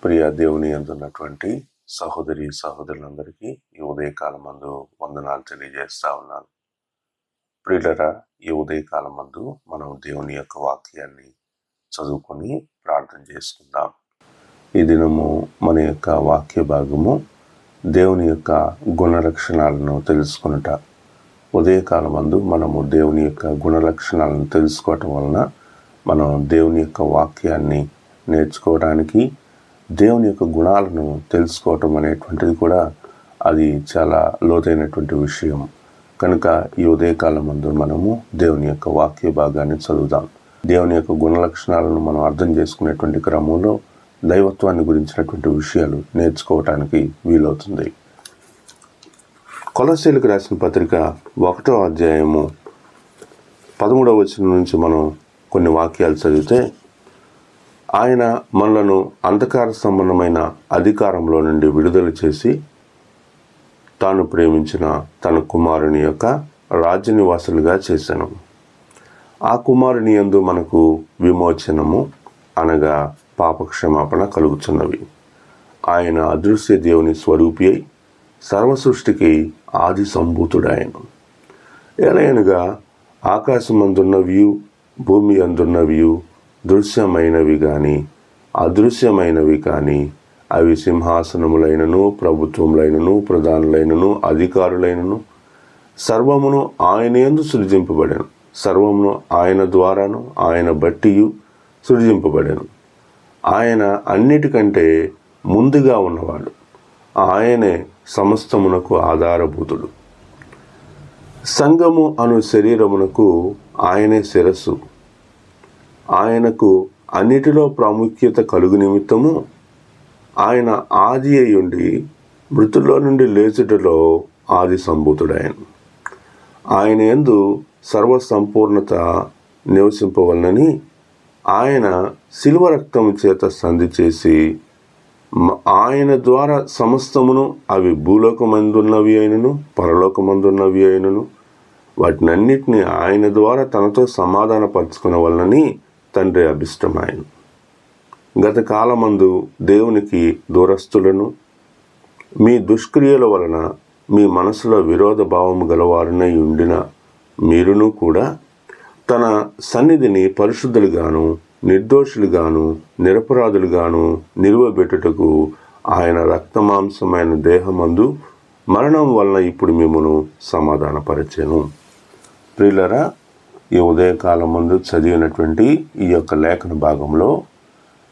ప్రియ దేవుని యందున్నటువంటి సహోదరి సహోదరులందరికీ ఈ ఉదయకాలం మందు వందనాలు తెలియజేస్తా ఉన్నాను. ప్రియులరా, ఈ ఉదయకాలం మందు మనం దేవుని యొక్క వాక్యాన్ని చదువుకొని ప్రార్థన చేసుకుందాం. ఈ దినము మన యొక్క వాక్య భాగము దేవుని యొక్క గుణలక్షణాలను తెలుసుకొనుట. ఉదయకాలం మందు మనము దేవుని యొక్క గుణలక్షణాలను తెలుసుకోవటం వలన మనం దేవుని యొక్క వాక్యాన్ని నేర్చుకోవడానికి, దేవుని యొక్క గుణాలను తెలుసుకోవటం అనేటువంటిది కూడా అది చాలా లోతైనటువంటి విషయం. కనుక ఈ ఉదయకాలం ముందు మనము దేవుని యొక్క వాక్య భాగాన్ని చదువుదాం. దేవుని యొక్క గుణలక్షణాలను మనం అర్థం చేసుకునేటువంటి క్రమంలో దైవత్వాన్ని గురించినటువంటి విషయాలు నేర్చుకోవటానికి వీలవుతుంది. కొలస్సీలకు రాసిన పత్రిక 1వ అధ్యాయము 13వ వచనం నుంచి మనం కొన్ని వాక్యాలు చదివితే, ఆయన మనలను అంధకార సంబంధమైన అధికారంలో నుండి విడుదల చేసి తాను ప్రేమించిన తన కుమారుని యొక్క రాజ్య నివాసులుగా చేశాను. ఆ కుమారుని యందు మనకు విమోచనము అనగా పాపక్షమాపణ కలుగుచున్నవి. ఆయన అదృశ్య దేవుని స్వరూపి అయి సర్వ సృష్టికి ఆది సంభూతుడాయను. ఎలయనగా ఆకాశమందున్నవియు భూమి అందున్నవియు దృశ్యమైనవి కానీ అదృశ్యమైనవి కానీ, అవి సింహాసనములైనను ప్రభుత్వములైనను ప్రధానులైనను అధికారులైనను సర్వమును ఆయన యందు సృజింపబడెను. సర్వమును ఆయన ద్వారాను ఆయన బట్టియు సృజింపబడెను. ఆయన అన్నిటికంటే ముందుగా ఉన్నవాడు. ఆయనే సమస్తమునకు ఆధారభూతుడు. సంఘము అను శరీరమునకు ఆయనే శిరస్సు. ఆయనకు అన్నిటిలో ప్రాముఖ్యత కలుగు నిమిత్తము ఆయన ఆది అయ్యుండి మృతుల్లో నుండి లేచుటలో ఆది సంభూతుడాయను. ఆయన యందు సర్వ సంపూర్ణత నివసింపవలనని ఆయన శిలువ రక్తము చేత సంధి చేసి ఆయన ద్వారా సమస్తమును, అవి భూలోకమందున్నవి అయినను పరలోకమందున్నవి అయినను, వాటినన్నిటినీ ఆయన ద్వారా తనతో సమాధానపరచుకునవలనని తండ్రి అభిష్టమాయన. గత కాలమందు దేవునికి దూరస్తులను, మీ దుష్క్రియల వలన మీ మనసులో విరోధ భావము గలవారునై ఉండిన మీరును కూడా తన సన్నిధిని పరిశుద్ధులుగాను నిర్దోషులుగాను నిరపరాధులుగాను నిలువబెట్టుటకు ఆయన రక్తమాంసమైన దేహమందు మరణం వలన ఇప్పుడు మిమ్మును సమాధానపరచెను. ప్రియులరా, ఈ ఉదయకాలం ముందు చదివినటువంటి ఈ యొక్క లేఖన భాగంలో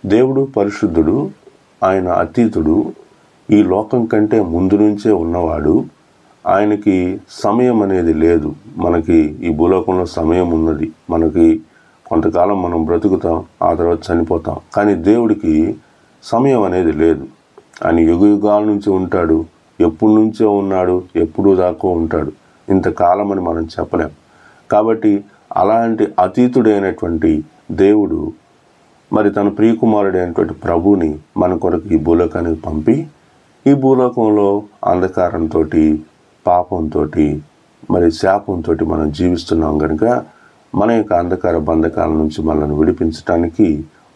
దేవుడు పరిశుద్ధుడు, ఆయన అతీతుడు, ఈ లోకం కంటే ముందు నుంచే ఉన్నవాడు. ఆయనకి సమయం అనేది లేదు. మనకి ఈ భూలోకంలో సమయం ఉన్నది. మనకి కొంతకాలం మనం బ్రతుకుతాం, ఆ తర్వాత చనిపోతాం. కానీ దేవుడికి సమయం అనేది లేదు. ఆయన యుగాల నుంచి ఉంటాడు, ఎప్పుడు నుంచో ఉన్నాడు, ఎప్పుడు దాకా ఉంటాడు. ఇంతకాలం అని మనం చెప్పలేం. కాబట్టి అలాంటి అతీతుడైనటువంటి దేవుడు మరి తన ప్రియకుమారుడైనటువంటి ప్రభువుని మన కొరకు ఈ భూలోకానికి పంపి, ఈ భూలోకంలో అంధకారంతో పాపంతో మరి శాపంతో మనం జీవిస్తున్నాం కనుక మన యొక్క అంధకార బంధకాల నుంచి మనల్ని విడిపించడానికి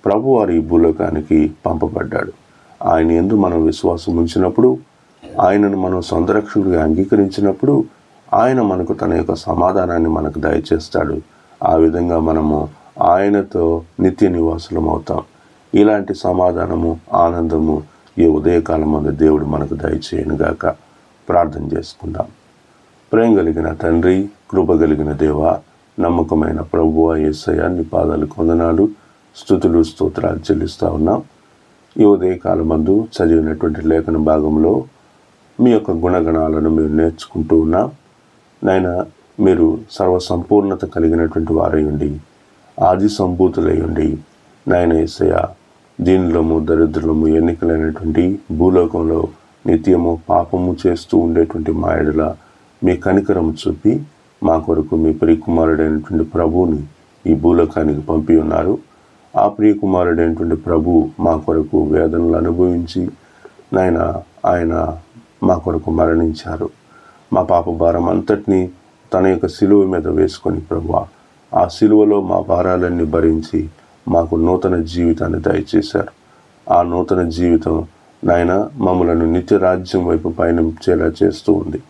ప్రభువారు ఈ భూలోకానికి పంపబడ్డాడు. ఆయన యందు మనం విశ్వాసం ఉంచినప్పుడు, ఆయనను మనం సొంత రక్షకుడిగా అంగీకరించినప్పుడు ఆయన మనకు తన యొక్క సమాధానాన్ని మనకు దయచేస్తాడు. ఆ విధంగా మనము ఆయనతో నిత్య నివాసులం అవుతాం. ఇలాంటి సమాధానము, ఆనందము ఈ ఉదయకాలం ముందు దేవుడు మనకు దయచేయనుగాక. ప్రార్థన చేసుకుందాం. ప్రేమ కలిగిన తండ్రి, కృప కలిగిన దేవ, నమ్మకమైన ప్రభువా యేసయ్య, నీ పాదాలకు వందనాలు, స్తుతులు స్తోత్రాలు చెల్లిస్తూ ఉన్నాం. ఈ ఉదయకాలం మందు చదివినటువంటి లేఖన భాగంలో మీ యొక్క గుణగణాలను మేము నేర్చుకుంటూ ఉన్నాం. నాయన, మీరు సర్వసంపూర్ణత కలిగినటువంటి వారయ్యుండి, ఆది సంభూతులయ్యుండి, నాయన యేసయ్య, దీనిలోము దరిద్రులము ఎన్నికలైనటువంటి భూలోకంలో నిత్యము పాపము చేస్తూ ఉండేటువంటి మా ఎడల మీ కనికరము చూపి మా కొరకు మీ ప్రియకుమారుడైనటువంటి ప్రభువుని ఈ భూలోకానికి పంపి ఉన్నారు. ఆ ప్రియకుమారుడైనటువంటి ప్రభు మా కొరకు వేదనలు అనుభవించి నాయన ఆయన మా కొరకు మరణించారు. మా పాప భారం అంతటినీ తన యొక్క శిలువ మీద వేసుకొని ప్రభువా, ఆ శిలువలో మా భారాలన్నీ భరించి మాకు నూతన జీవితాన్ని దయచేశారు. ఆ నూతన జీవితం నాయన మమ్మలను నిత్య రాజ్యం వైపు పయనించేలా చేస్తూ ఉంది.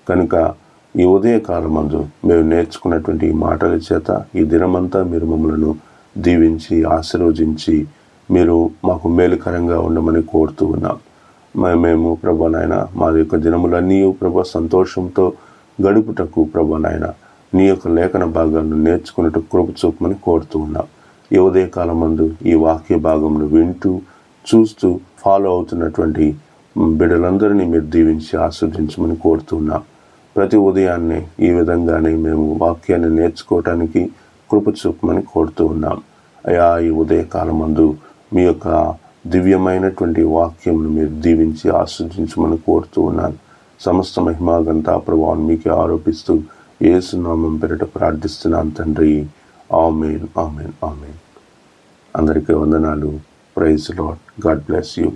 కనుక ఈ ఉదయకాలమందు మేము నేర్చుకున్నటువంటి ఈ మాటల చేత ఈ దినమంతా మీరు మమ్మలను దీవించి ఆశీర్వదించి మీరు మాకు మేలుకరంగా ఉండమని కోరుతూ ఉన్నాం. మేము ప్రభా నాయన మా యొక్క దినములన్నీ ప్రభా సంతోషంతో గడుపుటకు ప్రభా నాయన నీ యొక్క లేఖన భాగాలను నేర్చుకున్నట్టు కృప చూపమని కోరుతూ ఉన్నాం. ఈ ఉదయకాలమందు ఈ వాక్య భాగంను వింటూ చూస్తూ ఫాలో అవుతున్నటువంటి బిడ్డలందరినీ మీరు దీవించి ఆస్వాదించమని కోరుతున్నాం. ప్రతి ఉదయాన్నే ఈ విధంగానే మేము వాక్యాన్ని నేర్చుకోవటానికి కృప చూపమని కోరుతూ ఉన్నాం. అయా ఈ ఉదయకాలమందు మీ యొక్క దివ్యమైనటువంటి వాక్యంను మీరు దీవించి ఆస్వాదించమని కోరుతూ ఉన్నాను. సమస్త మహిమాగంతా ప్రభావం మీకే ఆరోపిస్తూ యేసు నామం పేరిట ప్రార్థిస్తున్నాను తండ్రి. ఆమేన్, ఆమేన్, ఆమేన్. అందరికీ వందనాలు. Praise lord. God bless you.